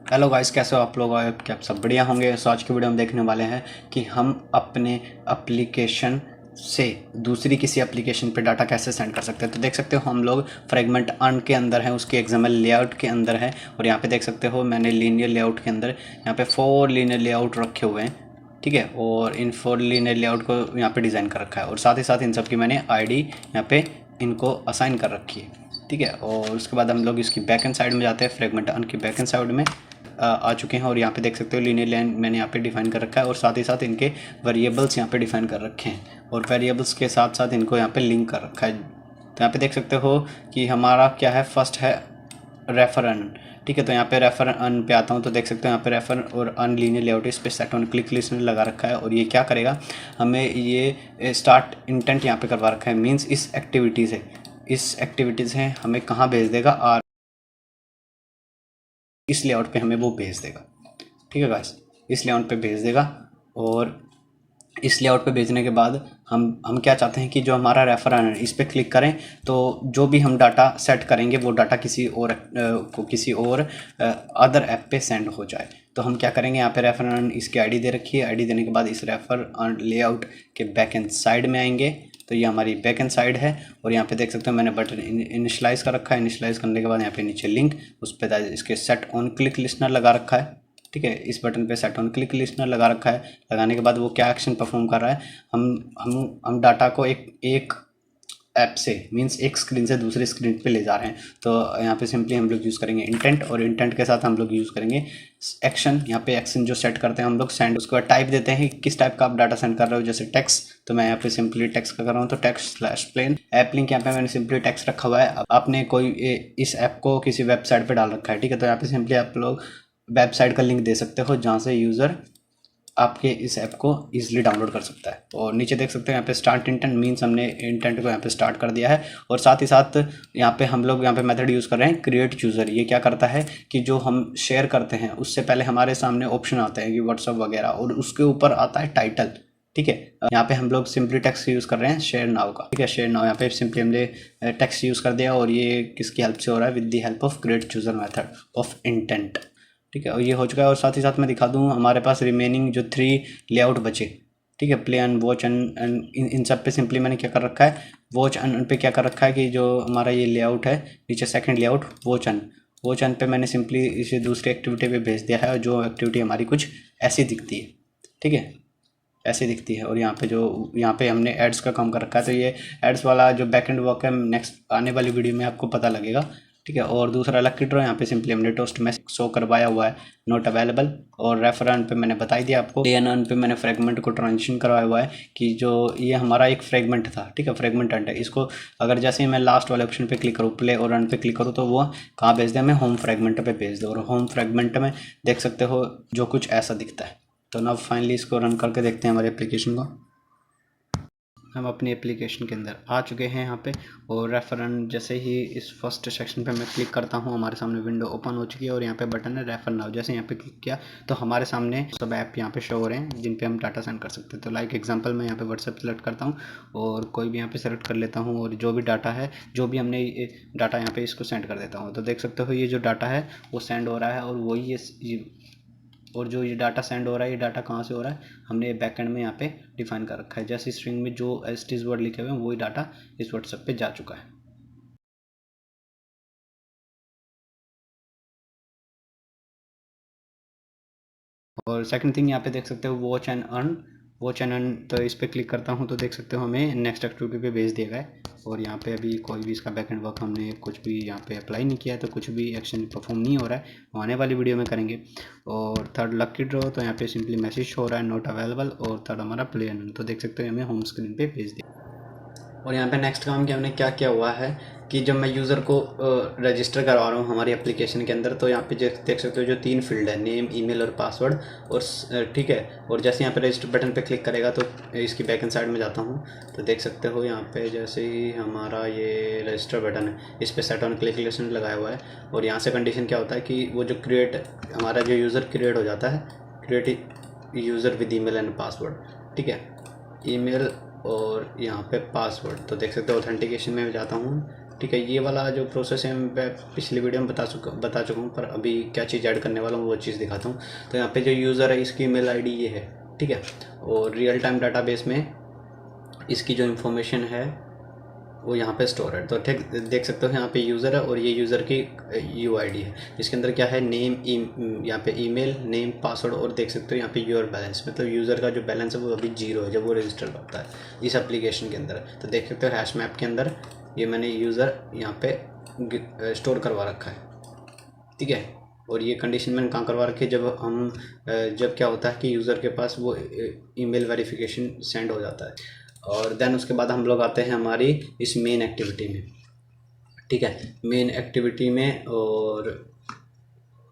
Hello guys, कैसे हो आप लोग? और क्या आप सब बढ़िया होंगे। सो आज की वीडियो हम देखने वाले हैं कि हम अपने एप्लीकेशन से दूसरी किसी एप्लीकेशन पे डाटा कैसे सेंड कर सकते हैं। तो देख सकते हो हम लोग फ्रेगमेंट अर्न के अंदर है, उसके एक्सएमएल लेआउट के अंदर है। और यहाँ पे देख सकते हो मैंने लीनियर लेआउट के अंदर यहाँ पे 4 लीनियर लेआउट रखे हुए हैं, ठीक है। और इन 4 लीनियर लेआउट को यहाँ पे डिज़ाइन कर रखा है और साथ ही साथ इन सब की मैंने आईडी यहाँ पे इनको असाइन कर रखी है, ठीक है। और उसके बाद हम लोग इसकी बैकएंड साइड में जाते हैं। फ्रेगमेंट अर्न की बैकएंड साइड में आ चुके हैं और यहाँ पे देख सकते हो लीनियर लाइन मैंने यहाँ पे डिफाइन कर रखा है और साथ ही साथ इनके वेरिएबल्स यहाँ पे डिफाइन कर रखे हैं और वेरिएबल्स के साथ साथ इनको यहाँ पे लिंक कर रखा है। तो यहाँ पे देख सकते हो कि हमारा क्या है, फर्स्ट है रेफर अर्न, ठीक है। तो यहाँ पे रेफर अर्न पे आता हूँ तो देख सकते हो यहाँ पे रेफर और अर्न लीनियर लेआउट इस पे सेट ऑन क्लिक लिस्टनर लगा रखा है। और ये क्या करेगा, हमें ये स्टार्ट इंटेंट यहाँ पे करवा रखा है, मीन्स इस एक्टिविटीज़ है हमें कहाँ भेज देगा, और इस लेआउट पे हमें वो भेज देगा, ठीक है गाइस। इस लेआउट पे भेज देगा और इस लेआउट पे भेजने के बाद हम क्या चाहते हैं कि जो हमारा रेफर है इस पर क्लिक करें तो जो भी हम डाटा सेट करेंगे वो डाटा किसी और अदर ऐप पे सेंड हो जाए। तो हम क्या करेंगे, यहाँ पे रेफर इसकी आईडी दे रखी है। आईडी देने के बाद इस रेफर लेआउट के बैक एंड साइड में आएंगे। तो ये हमारी बैक एंड साइड है और यहाँ पे देख सकते हो मैंने बटन इनिशलाइज कर रखा है। इनिशलाइज करने के बाद यहाँ पे नीचे लिंक, उस पर इसके सेट ऑन क्लिक लिस्टनर लगा रखा है, ठीक है। इस बटन पे सेट ऑन क्लिक लिस्टनर लगा रखा है। लगाने के बाद वो क्या एक्शन परफॉर्म कर रहा है, हम डाटा को एक ऐप से, मींस एक स्क्रीन से दूसरी स्क्रीन पे ले जा रहे हैं। तो यहाँ पे सिंपली हम लोग यूज़ करेंगे इंटेंट और इंटेंट के साथ हम लोग यूज़ करेंगे एक्शन। यहाँ पे एक्शन जो सेट करते हैं हम लोग सेंड, उसके बाद टाइप देते हैं किस टाइप का आप डाटा सेंड कर रहे हो, जैसे टेक्स्ट। तो मैं यहाँ पे सिंपली टेक्स्ट का कर रहा हूँ तो टेक्स्ट/प्लेन ऐप लिंक यहाँ पे मैंने सिंपली टेक्स्ट रखा हुआ है। आपने कोई इस ऐप को किसी वेबसाइट पे डाल रखा है, ठीक है। तो यहाँ पे सिंपली आप लोग वेबसाइट का लिंक दे सकते हो जहाँ से यूज़र आपके इस ऐप को इजीली डाउनलोड कर सकता है। और नीचे देख सकते हैं यहाँ पे स्टार्ट इंटेंट, मीन्स हमने इंटेंट को यहाँ पे स्टार्ट कर दिया है। और साथ ही साथ यहाँ पे हम लोग यहाँ पे मेथड यूज़ कर रहे हैं क्रिएट यूज़र। ये क्या करता है कि जो हम शेयर करते हैं उससे पहले हमारे सामने ऑप्शन आता है कि व्हाट्सअप वगैरह, और उसके ऊपर आता है टाइटल, ठीक है। यहाँ पे हम लोग सिंपली टेक्स्ट यूज़ कर रहे हैं शेयर नाउ का, ठीक है। शेयर नाउ यहाँ पे सिंपली हमने टेक्स्ट यूज़ कर दिया और ये किसकी हेल्प से हो रहा है, with the help of create user method of intent, ठीक है। और ये हो चुका है। और साथ ही साथ मैं दिखा दूँ हमारे पास रिमेनिंग जो 3 लेआउट बचे, ठीक है। Play and watch and in सब पे सिंपली मैंने क्या कर रखा है, वॉच एंड पे क्या कर रखा है कि जो हमारा ये लेआउट है नीचे सेकंड लेआउट वॉच एंड पे मैंने सिंपली इसे दूसरी एक्टिविटी पे भेज दिया है। और जो एक्टिविटी हमारी कुछ ऐसी दिखती है, ठीक है, ऐसे दिखती है। और यहाँ पे हमने एड्स का काम कर रखा है। तो ये एड्स वाला जो बैक एंड वर्क है नेक्स्ट आने वाली वीडियो में आपको पता लगेगा, ठीक है। और दूसरा लकी ड्रॉ यहाँ पे सिंपली हमने टोस्ट में शो करवाया हुआ है नॉट अवेलेबल। और रेफर पे मैंने बता ही दिया आपको। प्ले एंड अर्न पे मैंने फ्रेगमेंट को ट्रांजिशन करवाया हुआ है कि जो ये हमारा एक फ्रेगमेंट था, ठीक है, फ्रेगमेंट अर्न है। इसको अगर जैसे ही मैं लास्ट वाले ऑप्शन पे क्लिक करूँ, प्ले और अर्न पे क्लिक करूँ, तो वो कहाँ भेज दे, हमें होम फ्रेगमेंट पे भेज दे। और होम फ्रेगमेंट में देख सकते हो जो कुछ ऐसा दिखता है। तो ना फाइनली इसको रन करके देखते हैं हमारे एप्लीकेशन को। हम अपनी एप्लीकेशन के अंदर आ चुके हैं यहाँ पे। और रेफरेंस जैसे ही इस फर्स्ट सेक्शन पे मैं क्लिक करता हूँ हमारे सामने विंडो ओपन हो चुकी है और यहाँ पे बटन है रेफर नाउ। जैसे यहाँ पे क्लिक किया तो हमारे सामने सब ऐप यहाँ पे शो हो रहे हैं जिन पे हम डाटा सेंड कर सकते हैं। तो लाइक एग्जांपल मैं यहाँ पे व्हाट्सएप सेलेक्ट करता हूँ और कोई भी यहाँ पे सेलेक्ट कर लेता हूँ और जो भी डाटा है, जो भी हमने डाटा यहाँ पे इसको सेंड कर देता हूँ। तो देख सकते हो ये जो डाटा है वो सेंड हो रहा है और वही ये और जो ये डाटा सेंड हो रहा है ये डाटा कहाँ से हो रहा है, हमने बैकएंड में यहाँ पे डिफाइन कर रखा है। जैसे स्ट्रिंग में जो एसटीज वर्ड लिखे हुए हैं वही डाटा इस व्हाट्सएप पे जा चुका है। और सेकंड थिंग यहाँ पे देख सकते हो वॉच एंड अर्न। तो इस पर क्लिक करता हूँ तो देख सकते हो हमें नेक्स्ट एक्टिविटी पे भेज दिया गया है। और यहाँ पे अभी कोई भी इसका बैकएंड वर्क हमने कुछ भी यहाँ पे अप्लाई नहीं किया है, तो कुछ भी एक्शन परफॉर्म नहीं हो रहा है, वो आने वाली वीडियो में करेंगे। और थर्ड लकी ड्रॉ, तो यहाँ पे सिंपली मैसेज हो रहा है नॉट अवेलेबल। और थर्ड हमारा प्ले एंड अर्न, तो देख सकते हो हमें होम स्क्रीन पे भेज दिया। और यहाँ पे नेक्स्ट काम क्या हमने क्या किया हुआ है कि जब मैं यूज़र को रजिस्टर करवा रहा हूँ हमारी एप्लीकेशन के अंदर, तो यहाँ पे देख सकते हो जो 3 फील्ड है, नेम, ईमेल और पासवर्ड। और ठीक है, और जैसे यहाँ पे रजिस्टर बटन पे क्लिक करेगा तो इसकी बैक एंड साइड में जाता हूँ तो देख सकते हो यहाँ पे जैसे ही हमारा ये रजिस्टर बटन है इस पर सेट ऑन क्लिक लिस्टनर लगाया हुआ है। और यहाँ से कंडीशन क्या होता है कि वो जो हमारा जो यूज़र क्रिएट हो जाता है, create user with email and password, ठीक है, ईमेल और यहाँ पे पासवर्ड। तो देख सकते हो ऑथेंटिकेशन में जाता हूँ, ठीक है। ये वाला जो प्रोसेस है मैं पिछली वीडियो में बता चुका हूँ, पर अभी क्या चीज़ ऐड करने वाला हूँ वो चीज़ दिखाता हूँ। तो यहाँ पे जो यूज़र है इसकी ईमेल आईडी ये है, ठीक है। और रियल टाइम डाटाबेस में इसकी जो इन्फॉर्मेशन है वो यहाँ पे स्टोर है। तो ठीक देख सकते हो यहाँ पे यूज़र है और ये यूज़र की यूआईडी है। इसके अंदर क्या है, नेम, यहाँ पे ईमेल, नेम, पासवर्ड, और देख सकते हो यहाँ पे योर बैलेंस, मतलब यूज़र का जो बैलेंस है वो अभी 0 है जब वो रजिस्टर करता है इस एप्लीकेशन के अंदर। तो देख सकते हो हैश मैप के अंदर ये मैंने यूज़र यहाँ पे स्टोर करवा रखा है, ठीक है। और ये कंडीशन मैंने कहाँ करवा रखी है, जब क्या होता है कि यूज़र के पास वो ईमेल वेरिफिकेशन सेंड हो जाता है। और देन उसके बाद हम लोग आते हैं हमारी इस मेन एक्टिविटी में, ठीक है। मेन एक्टिविटी में, और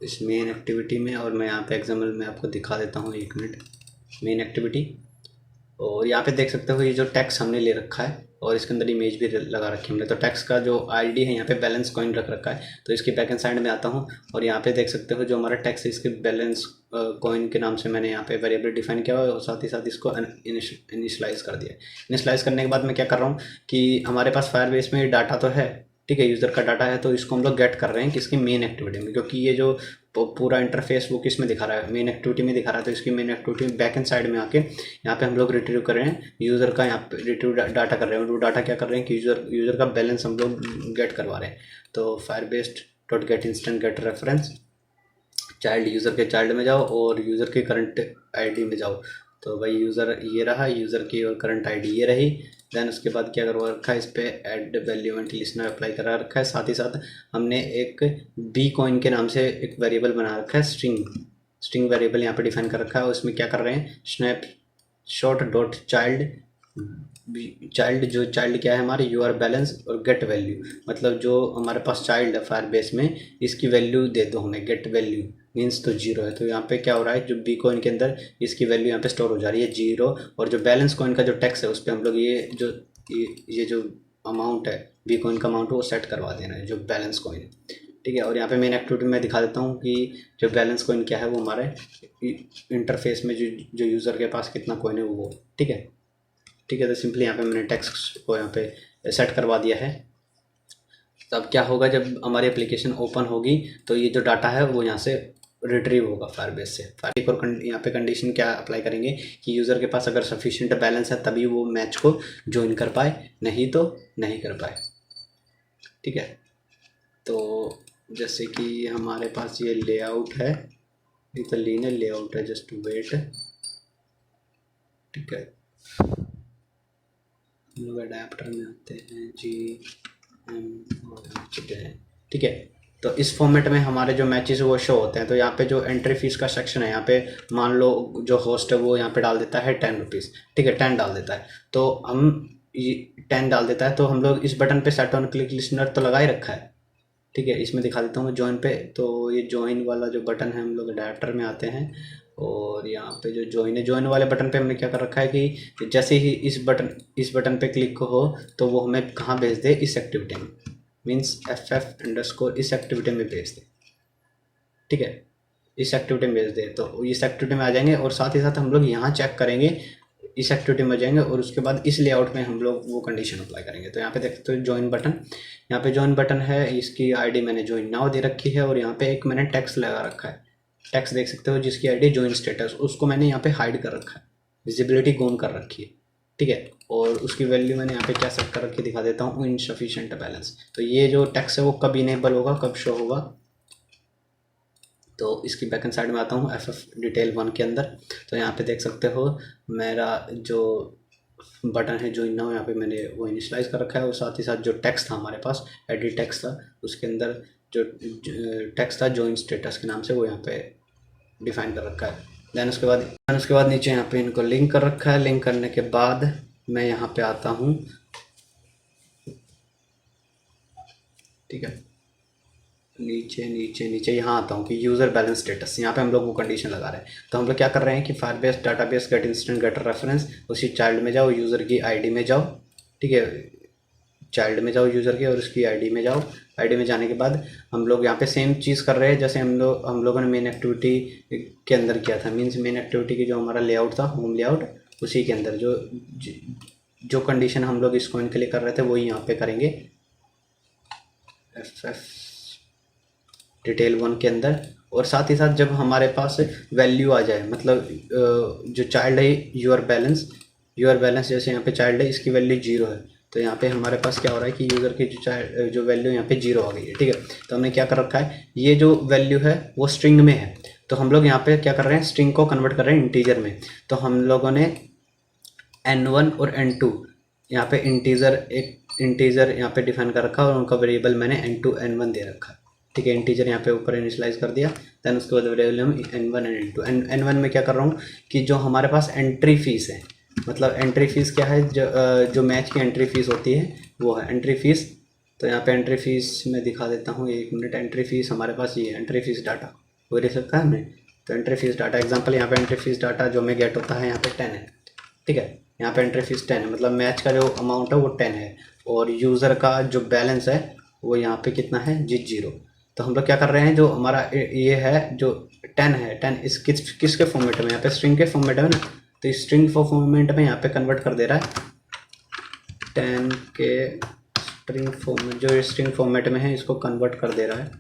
इस मेन एक्टिविटी में, और मैं यहाँ पे एग्जाम्पल में आपको दिखा देता हूँ, 1 मिनट। मेन एक्टिविटी, और यहाँ पे देख सकते हो ये जो टैक्स हमने ले रखा है और इसके अंदर इमेज भी लगा रखी है हमने। तो टैक्स का जो आईडी है यहाँ पे बैलेंस कॉइन रख रखा है। तो इसके बैक एंड साइड में आता हूँ और यहाँ पे देख सकते हो जो हमारा टैक्स है इसके बैलेंस कॉइन के नाम से मैंने यहाँ पे वेरिएबल डिफाइन किया हुआ है और साथ ही साथ इसको इनिशलाइज कर दिया। इनिशलाइज करने के बाद मैं क्या कर रहा हूँ कि हमारे पास फायरबेस में डाटा तो है, ठीक है, यूज़र का डाटा है। तो इसको हम लोग गेट कर रहे हैं किसकी, मेन एक्टिविटी में, क्योंकि ये जो पूरा इंटरफेस वो किस में दिखा रहा है, मेन एक्टिविटी में दिखा रहा है। तो इसकी मेन एक्टिविटी में बैक एंड साइड में आके यहाँ पे हम लोग रिट्रीव कर रहे हैं यूज़र का, यहाँ पे रिट्रीव डाटा कर रहे हैं। और वो डाटा क्या कर रहे हैं कि यूज़र का बैलेंस हम लोग गेट करवा रहे हैं। तो Firebase dot get instant get reference child, user के चाइल्ड में जाओ और यूज़र के करंट आईडी में जाओ। तो भाई यूज़र ये रहा, यूज़र की और करंट आईडी ये रही। देन उसके बाद क्या करवा रखा है, इस पर add value and listener apply करा रखा है। साथ ही साथ हमने एक बी कॉइन के नाम से एक वेरिएबल बना रखा है, स्ट्रिंग वेरिएबल यहाँ पे डिफाइन कर रखा है। और उसमें क्या कर रहे हैं, स्नैपशॉट डॉट चाइल्ड, जो चाइल्ड क्या है हमारे यूआर बैलेंस, और गेट वैल्यू, मतलब जो हमारे पास चाइल्ड है फायरबेस में इसकी वैल्यू दे दो हमें। गेट वैल्यू मीन्स तो 0 है। तो यहाँ पे क्या हो रहा है, जो बी कॉइन के अंदर इसकी वैल्यू यहाँ पे स्टोर हो जा रही है 0। और जो बैलेंस कॉइन का जो टैक्स है उस पर हम लोग ये जो अमाउंट है बी कॉइन का अमाउंट वो सेट करवा देना है, जो बैलेंस कॉइन है, ठीक है। और यहाँ पे मेन एक्टिविटी में दिखा देता हूँ कि जो बैलेंस कॉइन क्या है वो हमारे इंटरफेस में जो यूज़र के पास कितना कॉइन है वो, ठीक है। तो सिंपली यहाँ पे मैंने टेक्स्ट को यहाँ पे सेट करवा दिया है। तो अब क्या होगा, जब हमारी एप्लीकेशन ओपन होगी तो ये जो डाटा है वो यहाँ से रिट्रीव होगा फायरबेस से। एक और यहाँ पे कंडीशन क्या अप्लाई करेंगे कि यूज़र के पास अगर सफिशिएंट बैलेंस है तभी वो मैच को ज्वाइन कर पाए, नहीं तो नहीं कर पाए, ठीक है। तो जैसे कि हमारे पास ये लेआउट है, ये तो लीनियर लेआउट है, जस्ट वेट, ठीक है। हम लोग अडेप्टर में आते हैं ठीक है। तो इस फॉर्मेट में हमारे जो मैचेस वो शो होते हैं। तो यहाँ पे जो एंट्री फीस का सेक्शन है, यहाँ पे मान लो जो होस्ट है वो यहाँ पे डाल देता है 10 रुपीज़, ठीक है, 10 डाल देता है। तो हम ये 10 डाल देता है तो हम लोग इस बटन पे सेट ऑन क्लिक लिस्नर तो लगा ही रखा है, ठीक है। इसमें दिखा देता हूँ ज्वाइन पे। तो ये ज्वाइन वाला जो बटन है, हम लोग अडेप्टर में आते हैं और यहाँ पे जो ज्वाइन वाले बटन पे हमने क्या कर रखा है कि जैसे ही इस बटन पे क्लिक हो तो वो हमें कहाँ भेज दे, इस एक्टिविटी में, मीन्स FF_ इस एक्टिविटी में भेज दे, ठीक है, इस एक्टिविटी में भेज दे। तो इस एक्टिविटी में आ जाएंगे और साथ ही साथ हम लोग यहाँ चेक करेंगे, इस एक्टिविटी में जाएंगे और उसके बाद इस लेआउट में हम लोग वो कंडीशन अप्लाई करेंगे। तो यहाँ पे देख सकते हो ज्वाइन बटन, यहाँ पे ज्वाइन बटन है, इसकी आईडी मैंने ज्वाइन नाउ दे रखी है और यहाँ पे एक मैंने टेक्स्ट लगा रखा है, टेक्स्ट देख सकते हो जिसकी आईडी ज्वाइन स्टेटस, उसको मैंने यहाँ पे हाइड कर रखा है, विजिबिलिटी गोन कर रखी है, ठीक है। और उसकी वैल्यू मैंने यहाँ पे क्या सेट कर रखी दिखा देता हूँ, इनसफिशिएंट बैलेंस। तो ये जो टेक्स्ट है वो कब इनेबल होगा, कब शो होगा, तो इसकी बैक एंड साइड में आता हूँ FF डिटेल 1 के अंदर। तो यहाँ पे देख सकते हो मेरा जो बटन है जो नाउ, यहाँ पे मैंने वो इनिशलाइज कर रखा है और साथ ही साथ जो टेक्स्ट था हमारे पास, एडिट टेक्स्ट था, उसके अंदर जो टेक्स्ट था ज्वाइन स्टेटस के नाम से वो यहाँ पे डिफाइन कर रखा है। देन उसके बाद नीचे यहाँ पे इनको लिंक कर रखा है। लिंक करने के बाद मैं यहाँ पे आता हूँ, ठीक है, नीचे यहाँ आता हूँ कि यूज़र बैलेंस स्टेटस, यहाँ पे हम लोग वो कंडीशन लगा रहे हैं। तो हम लोग क्या कर रहे हैं कि Firebase database get instant get reference, उसी चाइल्ड में जाओ, यूज़र की आईडी में जाओ, ठीक है, चाइल्ड में जाओ यूज़र के और उसकी आईडी में जाओ। आईडी में जाने के बाद हम लोग यहाँ पे सेम चीज़ कर रहे हैं जैसे हम लोगों ने मेन एक्टिविटी के अंदर किया था। मीन्स मेन एक्टिविटी की जो हमारा लेआउट था, होम लेआउट, उसी के अंदर जो कंडीशन हम लोग इस कॉइन के लिए कर रहे थे वही यहाँ पे करेंगे, FF डिटेल 1 के अंदर। और साथ ही साथ जब हमारे पास वैल्यू आ जाए, मतलब जो चाइल्ड है यूर बैलेंस जैसे यहाँ पे चाइल्ड है, इसकी वैल्यू 0 है, तो यहाँ पे हमारे पास क्या हो रहा है कि यूज़र की जो वैल्यू यहाँ पे 0 आ गई है। ठीक है, तो हमने क्या कर रखा है, ये जो वैल्यू है वो स्ट्रिंग में है, तो हम लोग यहाँ पे क्या कर रहे हैं, स्ट्रिंग को कन्वर्ट कर रहे हैं इंटीजर में। तो हम लोगों ने n1 और n2 यहाँ पे एक इंटीजर यहाँ पे डिफाइन कर रखा और उनका वेरिएबल मैंने n2 n1 दे रखा। ठीक है, इंटीजर यहाँ पे ऊपर इनिशियलाइज कर दिया, देन उसके बाद वेरिएबल हम n1 एंड n2। n1 में क्या कर रहा हूँ कि जो हमारे पास एंट्री फीस है, मतलब एंट्री फीस क्या है, जो मैच की एंट्री फीस होती है वो है एंट्री फीस। तो यहाँ पे एंट्री फीस मैं दिखा देता हूँ, 1 मिनट। एंट्री फीस हमारे पास ये एंट्री फीस डाटा वो देख सकता है हमने। तो एंट्री फीस डाटा एग्जाम्पल, यहाँ पे एंट्री फीस डाटा जो हमें गेट होता है यहाँ पे 10 है। ठीक है, यहाँ पे एंट्री फीस 10 है, मतलब मैच का जो अमाउंट है वो 10 है, और यूज़र का जो बैलेंस है वो यहाँ पे कितना है जी 0। तो हम लोग क्या कर रहे हैं, जो हमारा ये है जो 10 है, 10 इस किसके फॉर्मेट में, यहाँ पे स्ट्रिंग के फॉर्मेट में ना, तो इस स्ट्रिंग फॉर्मेट में यहाँ पे कन्वर्ट कर दे रहा है 10 के स्ट्रिंग फॉर्मेट, जो स्ट्रिंग फॉर्मेट में है इसको कन्वर्ट कर दे रहा है।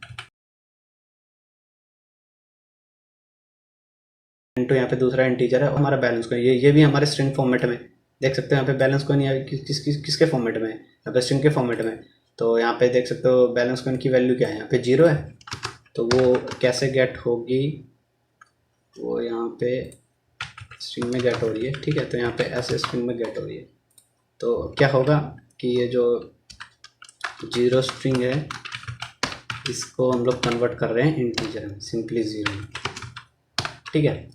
इंटू यहाँ पे दूसरा इंटीजर है, और हमारा बैलेंस कोइन, ये भी हमारे स्ट्रिंग फॉर्मेट में देख सकते हो। यहाँ पे बैलेंस कोइन किसके फॉर्मेट में है, यहाँ पे स्ट्रिंग के फॉर्मेट में। तो यहाँ पे देख सकते हो बैलेंस कोइन की वैल्यू क्या है, यहाँ पे 0 है। तो वो कैसे गेट होगी, वो यहाँ पे स्ट्रिंग में गेट हो रही है। ठीक है, तो यहाँ पे ऐसे स्ट्रिंग में गेट हो रही है। तो क्या होगा कि ये जो 0 स्ट्रिंग है इसको हम लोग कन्वर्ट कर रहे हैं इंटीजर में, सिंपली 0। ठीक है,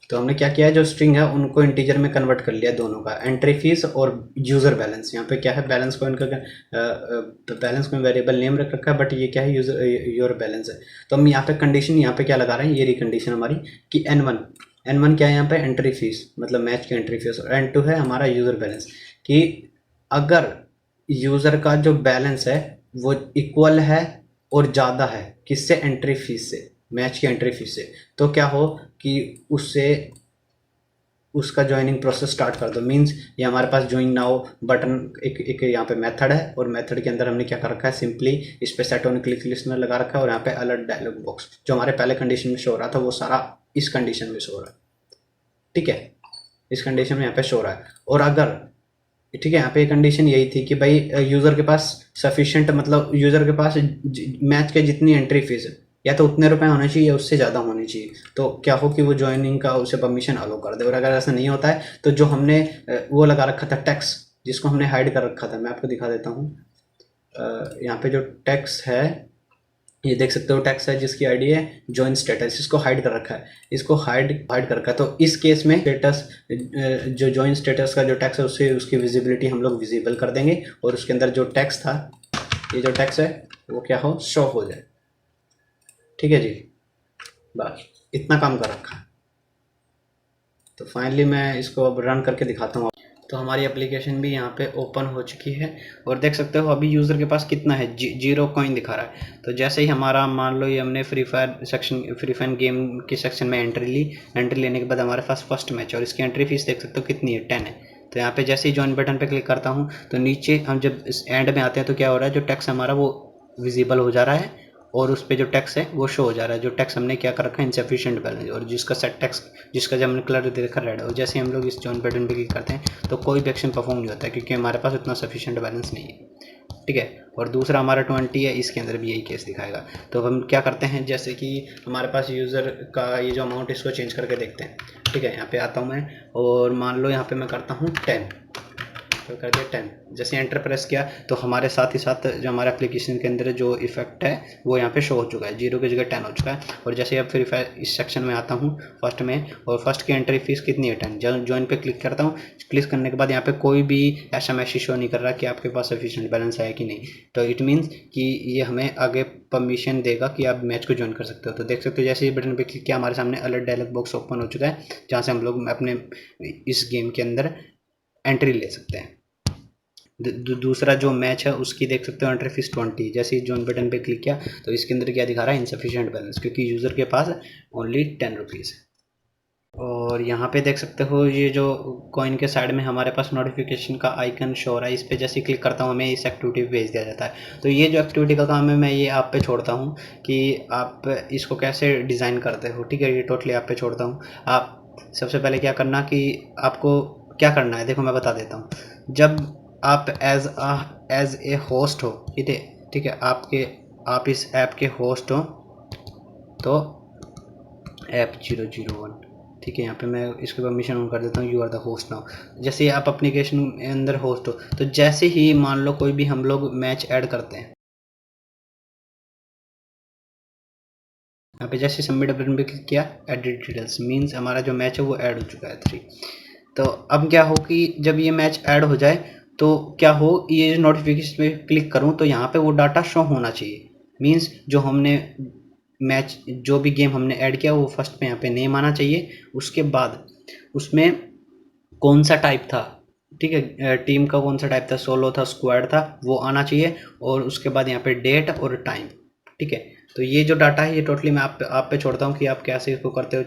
तो हमने क्या किया है, जो स्ट्रिंग है उनको इंटीजर में कन्वर्ट कर लिया दोनों का, एंट्री फीस और यूज़र बैलेंस। यहाँ पे क्या है, बैलेंस को इनका बैलेंस को वेरिएबल नेम रख रखा है, बट ये क्या है, यूज़र योर बैलेंस है। तो हम यहाँ पे कंडीशन यहाँ पे क्या लगा रहे हैं, ये रिकंडीशन हमारी कि n1 क्या है यहाँ पे, एंट्री फीस मतलब मैच की एंट्री फीस, और n2 है हमारा यूज़र बैलेंस, कि अगर यूज़र का जो बैलेंस है वो इक्वल है और ज़्यादा है किससे, एंट्री फीस से, मैच की एंट्री फीस से, तो क्या हो कि उससे उसका ज्वाइनिंग प्रोसेस स्टार्ट कर दो। मींस ये हमारे पास ज्वाइन नाउ बटन एक यहाँ पे मेथड है, और मेथड के अंदर हमने क्या कर रखा है, सिंपली इस पे सेट ऑन क्लिक लिस्टनर लगा रखा है, और यहाँ पे अलर्ट डायलॉग बॉक्स जो हमारे पहले कंडीशन में शो हो रहा था वो सारा इस कंडीशन में शो हो रहा है। ठीक है, इस कंडीशन में यहाँ पे शो हो रहा है। और अगर ठीक है, यहाँ पे कंडीशन यही थी कि भाई यूज़र के पास सफिशिएंट, मतलब यूज़र के पास मैच के जितनी एंट्री फीस है या तो उतने रुपए होने चाहिए या उससे ज़्यादा होनी चाहिए, तो क्या हो कि वो ज्वाइनिंग का उसे परमिशन अलो कर दे। और अगर ऐसा नहीं होता है तो जो हमने वो लगा रखा था टैक्स, जिसको हमने हाइड कर रखा था, मैं आपको दिखा देता हूँ। यहाँ पे जो टैक्स है ये देख सकते हो, टैक्स है जिसकी आईडी है जॉइन स्टेटस, इसको हाइड कर रखा है, इसको हाइड कर रखा है। तो इस केस में स्टेटस जो जॉइन स्टेटस का जो टैक्स है उससे उसकी विजिबिलिटी हम लोग विजिबल कर देंगे, और उसके अंदर जो टैक्स था, ये जो टैक्स है वो क्या हो, शो हो जाए। ठीक है जी, बस इतना काम कर रखा है। तो फाइनली मैं इसको अब रन करके दिखाता हूँ। तो हमारी एप्लीकेशन भी यहाँ पे ओपन हो चुकी है, और देख सकते हो अभी यूज़र के पास कितना है, 0 कॉइन दिखा रहा है। तो जैसे ही हमारा मान लो ये हमने फ्री फायर गेम के सेक्शन में एंट्री लेने के बाद हमारे पास फर्स्ट मैच, और इसकी एंट्री फीस देख सकते हो कितनी है, 10 है। तो यहाँ पे जैसे ही ज्वाइन बटन पे क्लिक करता हूँ तो नीचे हम जब इस एंड में आते हैं तो क्या हो रहा है, जो टैक्स हमारा वो विजिबल हो जा रहा है, और उस पर जो टैक्स है वो शो हो जा रहा है, जो टैक्स हमने क्या कर रखा है, इनसफिशिएंट बैलेंस, और जिसका सेट टैक्स जिसका जब हमने कलर दे रखा रेड है। और जैसे हम लोग इस जॉइन बटन पे क्लिक करते हैं तो कोई भी एक्शन परफॉर्म नहीं होता है, क्योंकि हमारे पास उतना सफिशिएंट बैलेंस नहीं है। ठीक है, और दूसरा हमारा 20 है, इसके अंदर भी यही केस दिखाएगा। तो हम क्या करते हैं, जैसे कि हमारे पास यूज़र का ये जो अमाउंट इसको चेंज करके देखते हैं। ठीक है, यहाँ पे आता हूँ मैं, और मान लो यहाँ पे मैं करता हूँ 10, तो कर दिया 10। जैसे एंटर प्रेस किया तो हमारे साथ ही साथ जो हमारे एप्लीकेशन के अंदर जो इफेक्ट है वो यहाँ पे शो हो चुका है, 0 की जगह 10 हो चुका है। और जैसे अब फ्री फायर इस सेक्शन में आता हूँ फर्स्ट में, और फर्स्ट की एंट्री फीस कितनी है, 10। जब ज्वाइन पे क्लिक करता हूँ, क्लिक करने के बाद यहाँ पे कोई भी ऐसा मैसेज शो नहीं कर रहा कि आपके पास सफिशिएंट बैलेंस है कि नहीं। तो इट मीन्स कि ये हमें आगे परमिशन देगा कि आप मैच को ज्वाइन कर सकते हो। तो देख सकते हो जैसे ही बटन पे क्लिक किया हमारे सामने अलर्ट डायलॉग बॉक्स ओपन हो चुका है, जहाँ से हम लोग अपने इस गेम के अंदर एंट्री ले सकते हैं। दूसरा जो मैच है उसकी देख सकते हो एंट्री फीस 20। जैसे ही जॉइन बटन पे क्लिक किया तो इसके अंदर क्या दिखा रहा है, इनसफिशिएंट बैलेंस, क्योंकि यूज़र के पास ओनली 10 रुपीज़ है। और यहाँ पे देख सकते हो ये जो कॉइन के साइड में हमारे पास नोटिफिकेशन का आइकन शो हो रहा है, इस पर जैसे क्लिक करता हूँ हमें इस एक्टिविटी पे भेज दिया जाता है। तो ये जो एक्टिविटी का काम है मैं ये आप पे छोड़ता हूँ कि आप इसको कैसे डिज़ाइन करते हो, ठीक है। ये टोटली आप पे छोड़ता हूँ। आप सबसे पहले क्या करना कि आपको क्या करना है, देखो मैं बता देता हूँ। जब आप एज ए होस्ट हो, ठीक है, आप इस ऐप के होस्ट हो, तो ऐप 001, ठीक है। यहाँ पे मैं इसके परमिशन ऑन कर देता हूँ, you are the host now. जैसे आप एप्लीकेशन के अंदर होस्ट हो, तो जैसे ही मान लो कोई भी हम लोग मैच ऐड करते हैं, यहाँ पे जैसे सबमिट बटन पे क्लिक किया, एडिट डिटेल्स मीन्स हमारा जो मैच है वो ऐड हो चुका है 3। तो अब क्या हो कि जब ये मैच ऐड हो जाए तो क्या हो, ये नोटिफिकेशन पे क्लिक करूँ तो यहाँ पे वो डाटा शो होना चाहिए। मीन्स जो हमने मैच, जो भी गेम हमने ऐड किया वो फर्स्ट पे यहाँ पे नेम आना चाहिए, उसके बाद उसमें कौन सा टाइप था, ठीक है, टीम का कौन सा टाइप था, सोलो था, स्क्वाड था, वो आना चाहिए, और उसके बाद यहाँ पे डेट और टाइम, ठीक है। तो ये जो डाटा है ये टोटली मैं आप पे छोड़ता हूँ कि आप कैसे इसको करते हो।